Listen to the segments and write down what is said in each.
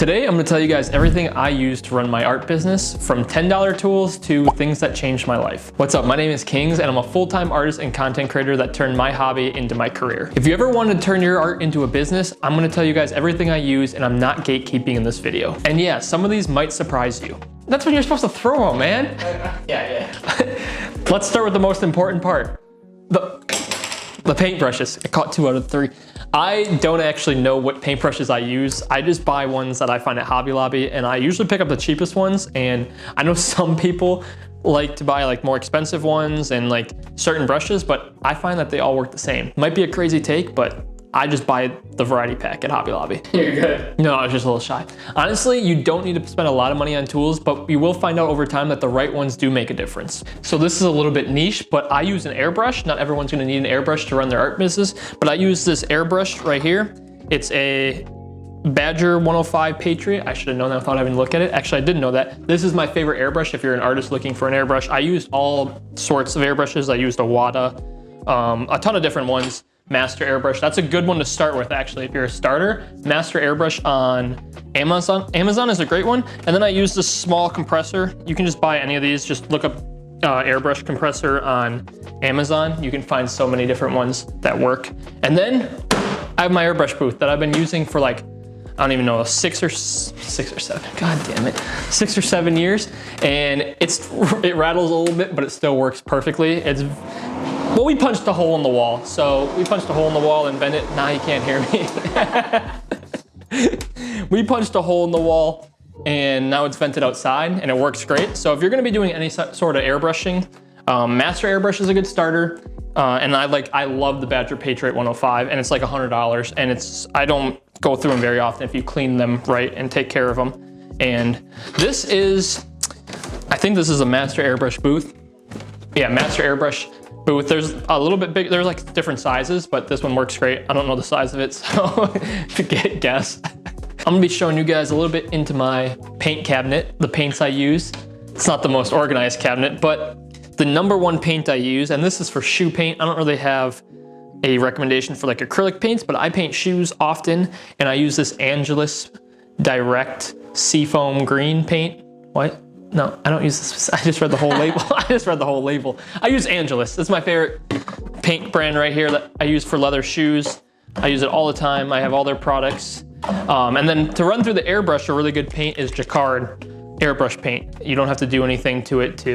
Today, I'm gonna tell you guys everything I use to run my art business, from $10 tools to things that changed my life. What's up? My name is Kings, and I'm a full-time artist and content creator that turned my hobby into my career. If you ever wanted to turn your art into a business, I'm gonna tell you guys everything I use, and I'm not gatekeeping in this video. And yeah, some of these might surprise you. That's when you're supposed to throw them, man. Yeah. Let's start with the most important part. The paintbrushes. I caught 2 out of 3. I don't actually know what paintbrushes I use. I just buy ones that I find at Hobby Lobby, and I usually pick up the cheapest ones. And I know some people like to buy like more expensive ones and like certain brushes, but I find that they all work the same. Might be a crazy take, but I just buy the variety pack at Hobby Lobby. You're good. No, I was just a little shy. Honestly, you don't need to spend a lot of money on tools, but you will find out over time that the right ones do make a difference. So this is a little bit niche, but I use an airbrush. Not everyone's gonna need an airbrush to run their art business, but I use this airbrush right here. It's a Badger 105 Patriot. I should have known that without having to look at it. Actually, I didn't know that. This is my favorite airbrush if you're an artist looking for an airbrush. I used all sorts of airbrushes. I used a Wada, a ton of different ones. Master Airbrush, that's a good one to start with actually if you're a starter. Master Airbrush on Amazon. Amazon is a great one. And then I use this small compressor. You can just buy any of these. Just look up airbrush compressor on Amazon. You can find so many different ones that work. And then I have my airbrush booth that I've been using for like, I don't even know, 6 or 7, god damn it, 6 or 7 years. And it rattles a little bit, but it still works perfectly. Well, we punched a hole in the wall. So we punched a hole in the wall and bent it. Now you can't hear me. We punched a hole in the wall and now it's vented outside and it works great. So if you're gonna be doing any sort of airbrushing, Master Airbrush is a good starter. And I love the Badger Patriot 105 and it's like $100 and I don't go through them very often if you clean them right and take care of them. And this is, I think this is a Master Airbrush booth. Yeah, Master Airbrush booth. There's a little bit big, there's like different sizes, but this one works great. I don't know the size of it, so guess. I'm gonna be showing you guys a little bit into my paint cabinet, the paints I use. It's not the most organized cabinet, but the #1 paint I use, and this is for shoe paint. I don't really have a recommendation for like acrylic paints, but I paint shoes often, and I use this Angelus Direct Seafoam Green paint. What? No, I don't use this. I just read the whole label. I use Angelus. It's my favorite paint brand right here that I use for leather shoes. I use it all the time. I have all their products. And then to run through the airbrush, a really good paint is Jacquard airbrush paint. You don't have to do anything to it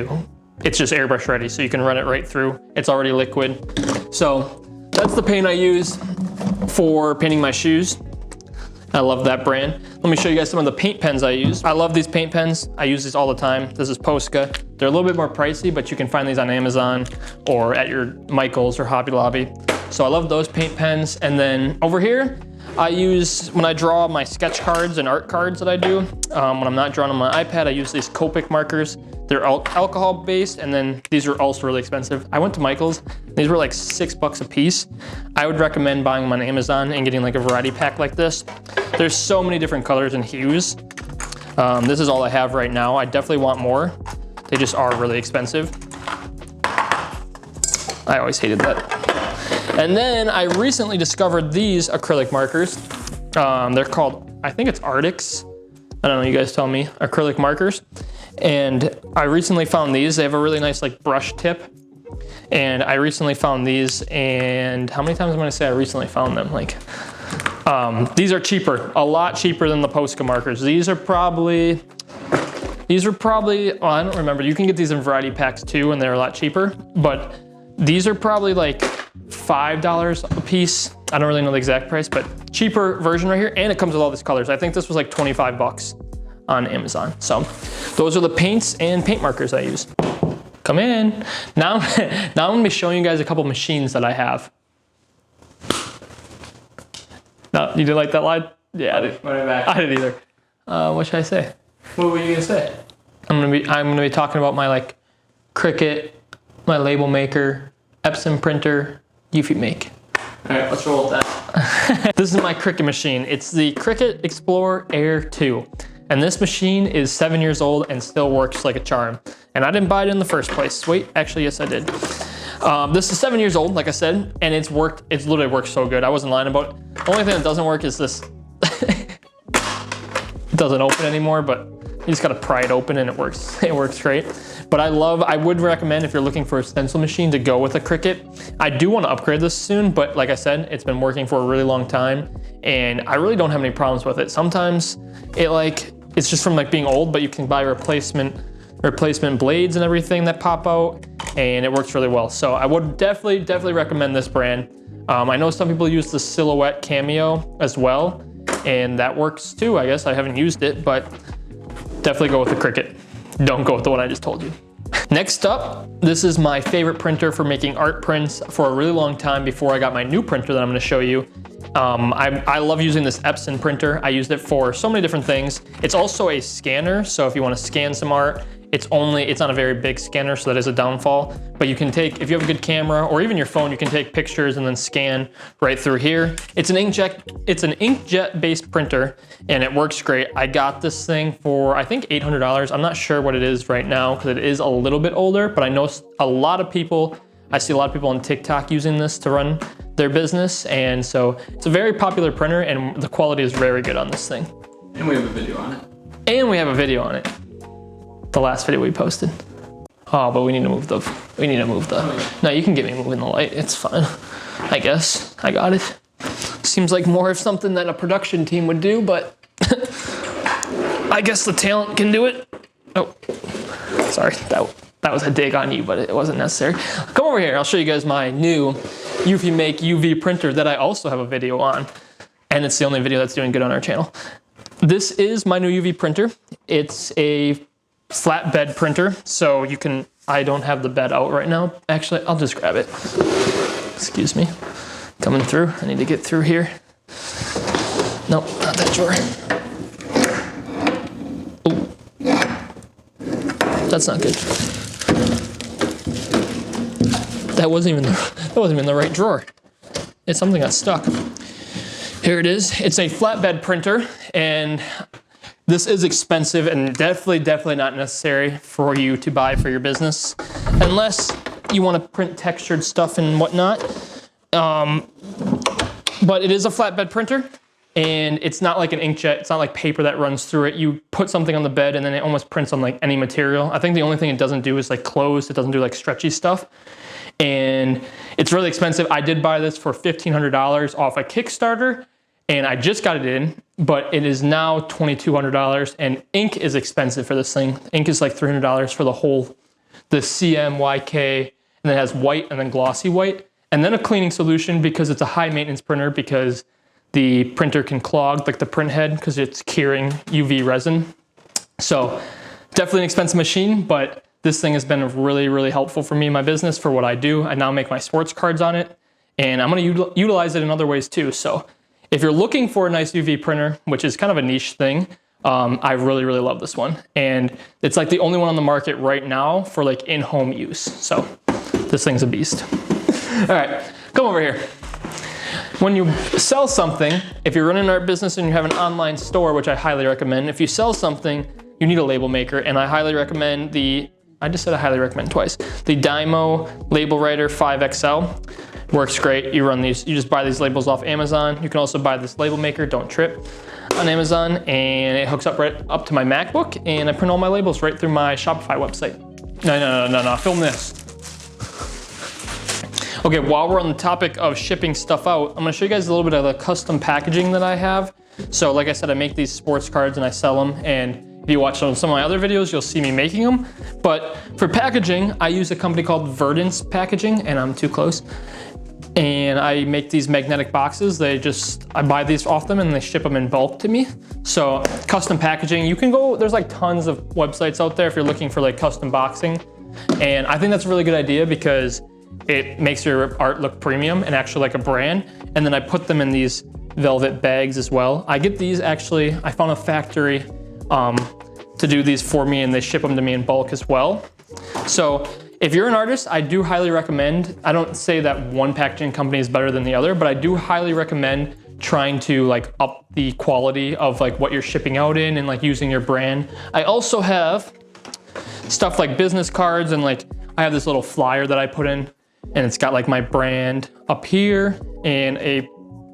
it's just airbrush ready, so you can run it right through. It's already liquid. So that's the paint I use for painting my shoes. I love that brand. Let me show you guys some of the paint pens I use. I love these paint pens. I use these all the time. This is Posca. They're a little bit more pricey, but you can find these on Amazon or at your Michaels or Hobby Lobby. So I love those paint pens. And then over here, I use, when I draw my sketch cards and art cards that I do, when I'm not drawing on my iPad, I use these Copic markers. They're alcohol based, and then these are also really expensive. I went to Michael's, these were like $6 a piece. I would recommend buying them on Amazon and getting like a variety pack like this. There's so many different colors and hues. This is all I have right now. I definitely want more. They just are really expensive. I always hated that. And then I recently discovered these acrylic markers. They're called, I think it's Artix. I don't know, you guys tell me, acrylic markers. And I recently found these. They have a really nice like brush tip. And I recently found these, and how many times am I gonna say I recently found them? Like, these are cheaper, a lot cheaper than the Posca markers. These are probably, oh, I don't remember. You can get these in variety packs too, and they're a lot cheaper. But these are probably like $5 a piece. I don't really know the exact price, but cheaper version right here. And it comes with all these colors. I think this was like 25 bucks on Amazon. So those are the paints and paint markers I use. Come in. Now I'm gonna be showing you guys a couple machines that I have. No, you didn't like that line? Yeah, I didn't either. What should I say? What were you gonna say? I'm gonna be talking about my like Cricut, my label maker, Epson printer, Eufy Make. All right, let's roll with that. This is my Cricut machine. It's the Cricut Explorer Air 2. And this machine is 7 years old and still works like a charm. And I didn't buy it in the first place. Wait, actually, yes, I did. This is 7 years old, like I said, and it's literally worked so good. I wasn't lying about it. The only thing that doesn't work is this doesn't open anymore, but you just gotta pry it open and it works. It works great. But I would recommend if you're looking for a stencil machine to go with a Cricut. I do want to upgrade this soon, but like I said, it's been working for a really long time and I really don't have any problems with it. Sometimes it's just from like being old, but you can buy replacement blades and everything that pop out and it works really well. So I would definitely recommend this brand. I know some people use the Silhouette Cameo as well, and that works too, I guess. I haven't used it, but definitely go with the Cricut. Don't go with the one I just told you. Next up, this is my favorite printer for making art prints for a really long time before I got my new printer that I'm gonna show you. I love using this Epson printer. I used it for so many different things. It's also a scanner, so if you wanna scan some art, it's not a very big scanner, so that is a downfall. But you can take, if you have a good camera or even your phone, you can take pictures and then scan right through here. It's an inkjet based printer and it works great. I got this thing for I think $800. I'm not sure what it is right now because it is a little bit older, but I know I see a lot of people on TikTok using this to run their business. And so it's a very popular printer and the quality is very good on this thing. And we have a video on it. The last video we posted. Oh, but we need to move the, no, you can get me moving the light. It's fine. I guess I got it. Seems like more of something that a production team would do, but I guess the talent can do it. Oh, sorry. That was a dig on you, but it wasn't necessary. Come over here. I'll show you guys my new Eufy Make UV printer that I also have a video on. And it's the only video that's doing good on our channel. This is my new UV printer. It's a flatbed printer, so I don't have the bed out right now. Actually, I'll just grab it. Excuse me. Coming through. I need to get through here. Nope, not that drawer. Ooh. That's not good. That wasn't even the right drawer. It's something got stuck. Here it is. It's a flatbed printer, and this is expensive and definitely not necessary for you to buy for your business, unless you want to print textured stuff and whatnot. But it is a flatbed printer, and it's not like an inkjet. It's not like paper that runs through it. You put something on the bed and then it almost prints on like any material. I think the only thing it doesn't do is like closed. It doesn't do like stretchy stuff. And it's really expensive. I did buy this for $1,500 off a Kickstarter, and I just got it in, but it is now $2,200, and ink is expensive for this thing. Ink is like $300 for the CMYK, and then it has white and then glossy white, and then a cleaning solution because it's a high maintenance printer because the printer can clog like the print head because it's curing UV resin. So definitely an expensive machine, but this thing has been really helpful for me in my business for what I do. I now make my sports cards on it, and I'm gonna utilize it in other ways too. So if you're looking for a nice UV printer, which is kind of a niche thing, I really love this one. And it's like the only one on the market right now for like in-home use. So this thing's a beast. All right, come over here. When you sell something, if you're running an art business and you have an online store, which I highly recommend, if you sell something, you need a label maker, and I highly recommend I just said I highly recommend twice. The Dymo Label Writer 5XL works great. You just buy these labels off Amazon. You can also buy this label maker, don't trip, on Amazon, and it hooks up right up to my MacBook, and I print all my labels right through my Shopify website. No, film this. Okay, while we're on the topic of shipping stuff out, I'm gonna show you guys a little bit of the custom packaging that I have. So like I said, I make these sports cards and I sell them, and if you watch some of my other videos, you'll see me making them. But for packaging, I use a company called Verdance Packaging, and I'm too close. And I make these magnetic boxes. I buy these off them and they ship them in bulk to me. So custom packaging, there's like tons of websites out there if you're looking for like custom boxing. And I think that's a really good idea because it makes your art look premium and actually like a brand. And then I put them in these velvet bags as well. I get these actually, I found a factory to do these for me, and they ship them to me in bulk as well. So if you're an artist, I do highly recommend, I don't say that one packaging company is better than the other, but I do highly recommend trying to like up the quality of like what you're shipping out in and like using your brand. I also have stuff like business cards, and like I have this little flyer that I put in, and it's got like my brand up here and a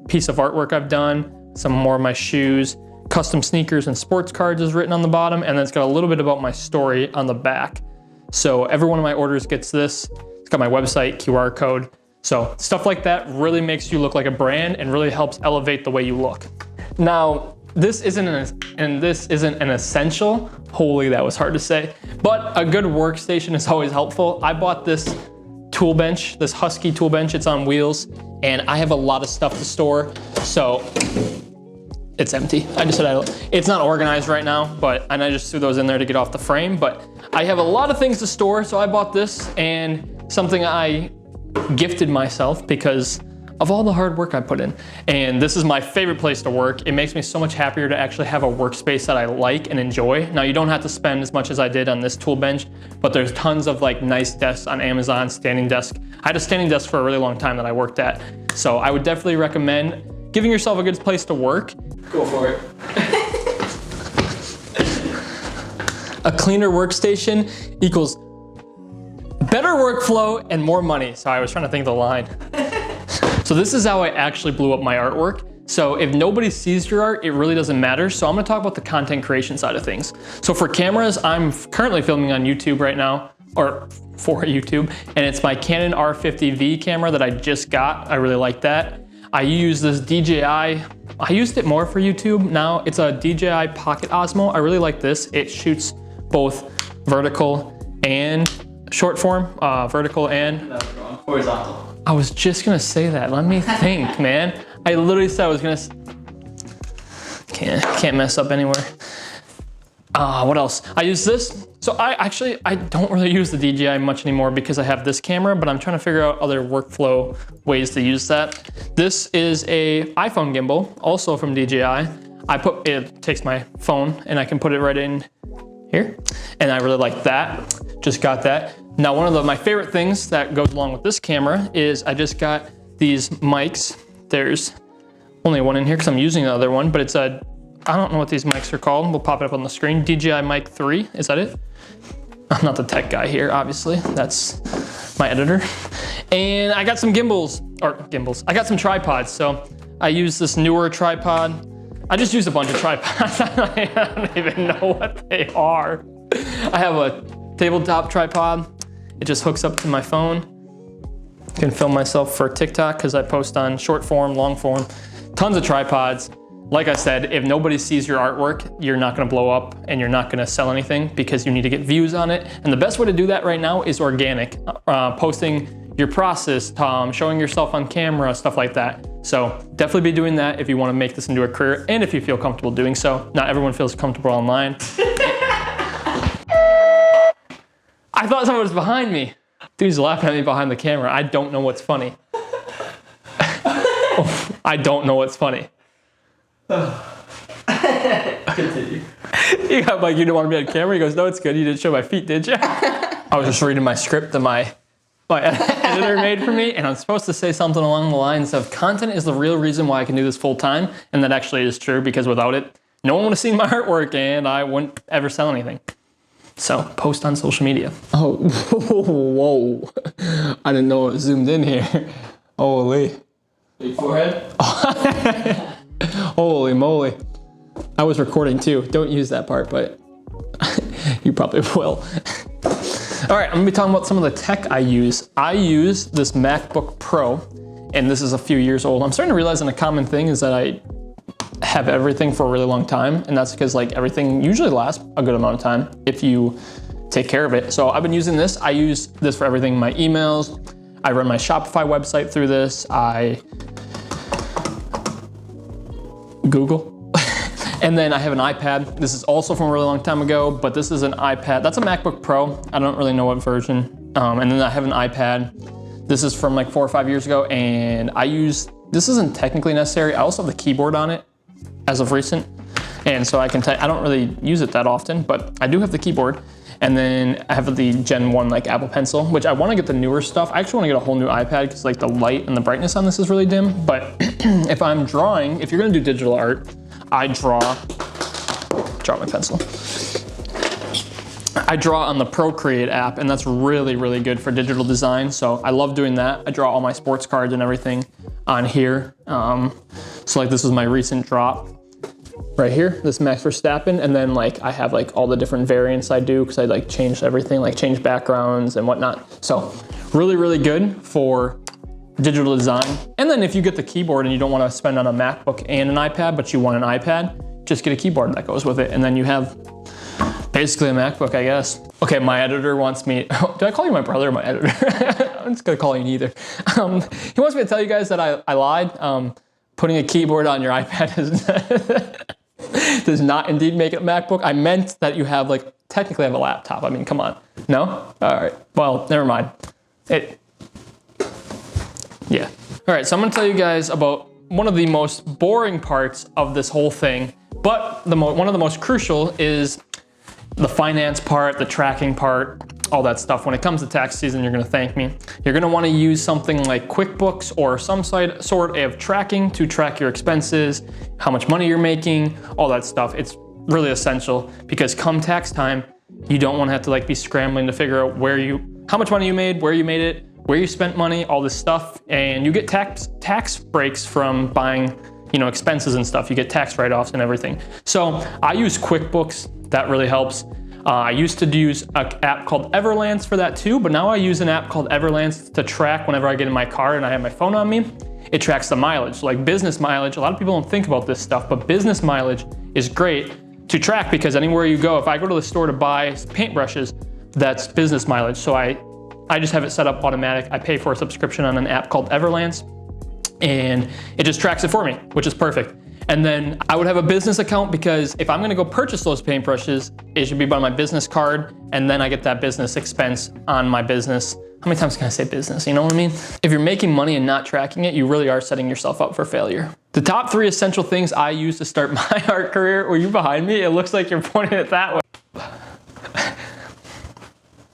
piece of artwork I've done, some more of my shoes, custom sneakers and sports cards is written on the bottom, and then it's got a little bit about my story on the back. So every one of my orders gets this. It's got my website, QR code. So stuff like that really makes you look like a brand and really helps elevate the way you look. Now, this isn't an essential. Holy, that was hard to say. But a good workstation is always helpful. I bought this tool bench, this Husky tool bench. It's on wheels, and I have a lot of stuff to store. So it's empty. It's not organized right now, and I just threw those in there to get off the frame. But I have a lot of things to store, so I bought this, and something I gifted myself because of all the hard work I put in. And this is my favorite place to work. It makes me so much happier to actually have a workspace that I like and enjoy. Now, you don't have to spend as much as I did on this tool bench, but there's tons of like nice desks on Amazon, standing desk. I had a standing desk for a really long time that I worked at. So I would definitely recommend giving yourself a good place to work. Go for it. A cleaner workstation equals better workflow and more money. So I was trying to think of the line. So this is how I actually blew up my artwork. So if nobody sees your art, it really doesn't matter. So I'm gonna talk about the content creation side of things. So for cameras, I'm currently filming on YouTube right now, or for YouTube, and it's my Canon R50V camera that I just got. I really like that. I use this DJI, I used it more for YouTube. Now it's a DJI Pocket Osmo. I really like this. It shoots both vertical and short form, vertical and horizontal. I was just gonna say that. Let me think, man. I literally said I was gonna. Can't mess up anywhere. What else? I use this. So I don't really use the DJI much anymore because I have this camera, but I'm trying to figure out other workflow ways to use that. This is a iPhone gimbal, also from DJI. It takes my phone and I can put it right in here. And I really like that. Just got that. Now, one of my favorite things that goes along with this camera is I just got these mics. There's only one in here because I'm using the other one, but it's I don't know what these mics are called. We'll pop it up on the screen. DJI Mic 3, is that it? I'm not the tech guy here, obviously. That's my editor. And I got some gimbals. I got some tripods. So I use this newer tripod. I just used a bunch of tripods. I don't even know what they are. I have a tabletop tripod. It just hooks up to my phone. I can film myself for TikTok because I post on short form, long form, tons of tripods. Like I said, if nobody sees your artwork, you're not gonna blow up and you're not gonna sell anything because you need to get views on it. And the best way to do that right now is organic, posting your process, showing yourself on camera, stuff like that. So definitely be doing that if you wanna make this into a career and if you feel comfortable doing so. Not everyone feels comfortable online. I thought someone was behind me. Dude's laughing at me behind the camera. I don't know what's funny. I don't know what's funny. Continue. You got like, you didn't want to be on camera? He goes, no, it's good. You didn't show my feet, did you? I was just reading my script that my editor made for me, and I'm supposed to say something along the lines of content is the real reason why I can do this full time. And that actually is true because without it, no one would have seen my artwork and I wouldn't ever sell anything. So post on social media. Oh, whoa. I didn't know it was zoomed in here. Holy. Big forehead. Holy moly. I was recording too. Don't use that part, but you probably will. All right, I'm gonna be talking about some of the tech I use. I use this MacBook Pro, and this is a few years old. I'm starting to realize that a common thing is that I have everything for a really long time, and that's because like everything usually lasts a good amount of time if you take care of it. So I've been using this. I use this for everything, my emails. I run my Shopify website through this. I Google. And then I have an iPad. This is also from a really long time ago, but this is an iPad. That's a MacBook Pro. I don't really know what version. And then I have an iPad. This is from like 4 or 5 years ago, and this isn't technically necessary. I also have the keyboard on it as of recent. And so I don't really use it that often, but I do have the keyboard. And then I have the Gen 1 like Apple Pencil, which I want to get the newer stuff. I actually want to get a whole new iPad because like the light and the brightness on this is really dim. But if I'm drawing, if you're gonna do digital art, I draw my pencil. I draw on the Procreate app, and that's really, really good for digital design. So I love doing that. I draw all my sports cards and everything on here. So like this is my recent drop. right here, this Max Verstappen, and then like I have like all the different variants I do because I like change everything, like change backgrounds and whatnot. So really, really good for digital design. And then if you get the keyboard and you don't want to spend on a MacBook and an iPad, but you want an iPad, just get a keyboard that goes with it. And then you have basically a MacBook, I guess. Okay, my editor wants me, do I call you my brother or my editor? I'm just gonna call you neither. He wants me to tell you guys that I lied. Putting a keyboard on your iPad does not indeed make it a MacBook. I meant that you have like, technically have a laptop. I mean, come on. No? All right, well, never mind. Yeah. All right, so I'm gonna tell you guys about one of the most boring parts of this whole thing, but one of the most crucial is the finance part, the tracking part, all that stuff. When it comes to tax season, you're gonna thank me. You're gonna wanna use something like QuickBooks or some sort of tracking to track your expenses, how much money you're making, all that stuff. It's really essential because come tax time, you don't wanna have to like be scrambling to figure out how much money you made, where you made it, where you spent money, all this stuff. And you get tax breaks from buying, expenses and stuff. You get tax write-offs and everything. So I use QuickBooks. That really helps. I used to use an app called Everlance for that too, but now I use an app called Everlance to track whenever I get in my car and I have my phone on me. It tracks the mileage, like business mileage. A lot of people don't think about this stuff, but business mileage is great to track because anywhere you go, if I go to the store to buy paintbrushes, that's business mileage. So I just have it set up automatic. I pay for a subscription on an app called Everlance and it just tracks it for me, which is perfect. And then I would have a business account because if I'm gonna go purchase those paintbrushes, it should be by my business card and then I get that business expense on my business. How many times can I say business? You know what I mean? If you're making money and not tracking it, you really are setting yourself up for failure. The top 3 essential things I use to start my art career, were you behind me? It looks like you're pointing it that way.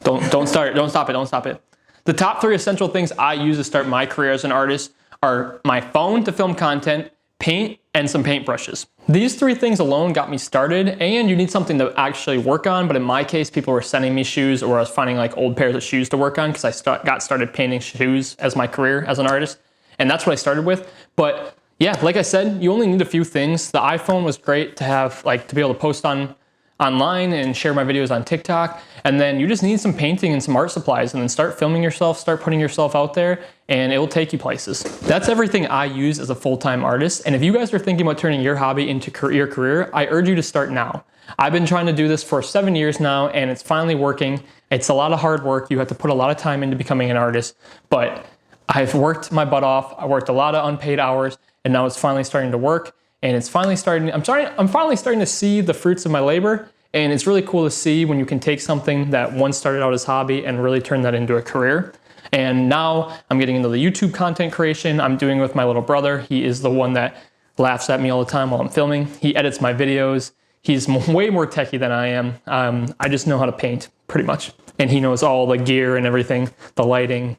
Don't stop it. The top 3 essential things I use to start my career as an artist are my phone to film content, paint, and some paintbrushes. These 3 things alone got me started, and you need something to actually work on, but in my case, people were sending me shoes or I was finding like old pairs of shoes to work on because I got started painting shoes as my career as an artist, and that's what I started with. But yeah, like I said, you only need a few things. The iPhone was great to have, like to be able to post online and share my videos on TikTok. And then you just need some painting and some art supplies and then start filming yourself, start putting yourself out there, and it will take you places. That's everything I use as a full-time artist. And if you guys are thinking about turning your hobby into your career, I urge you to start now. I've been trying to do this for 7 years now and it's finally working. It's a lot of hard work. You have to put a lot of time into becoming an artist, but I've worked my butt off. I worked a lot of unpaid hours and now it's finally starting to work. And it's finally I'm finally starting to see the fruits of my labor. And it's really cool to see when you can take something that once started out as hobby and really turn that into a career. And now I'm getting into the YouTube content creation. I'm doing it with my little brother. He is the one that laughs at me all the time while I'm filming. He edits my videos. He's way more techie than I am. I just know how to paint pretty much. And he knows all the gear and everything, the lighting.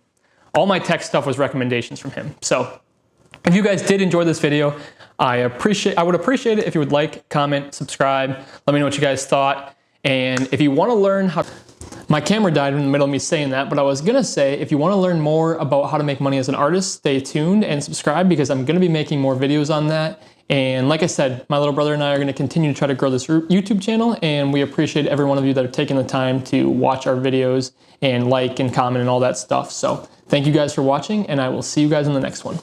All my tech stuff was recommendations from him. So if you guys did enjoy this video, I would appreciate it if you would like, comment, subscribe. Let me know what you guys thought. And if you want to learn how, my camera died in the middle of me saying that, but I was gonna say, if you want to learn more about how to make money as an artist, stay tuned and subscribe because I'm gonna be making more videos on that. And like I said, my little brother and I are gonna continue to try to grow this YouTube channel, and we appreciate every one of you that have taken the time to watch our videos and like and comment and all that stuff. So thank you guys for watching, and I will see you guys in the next one.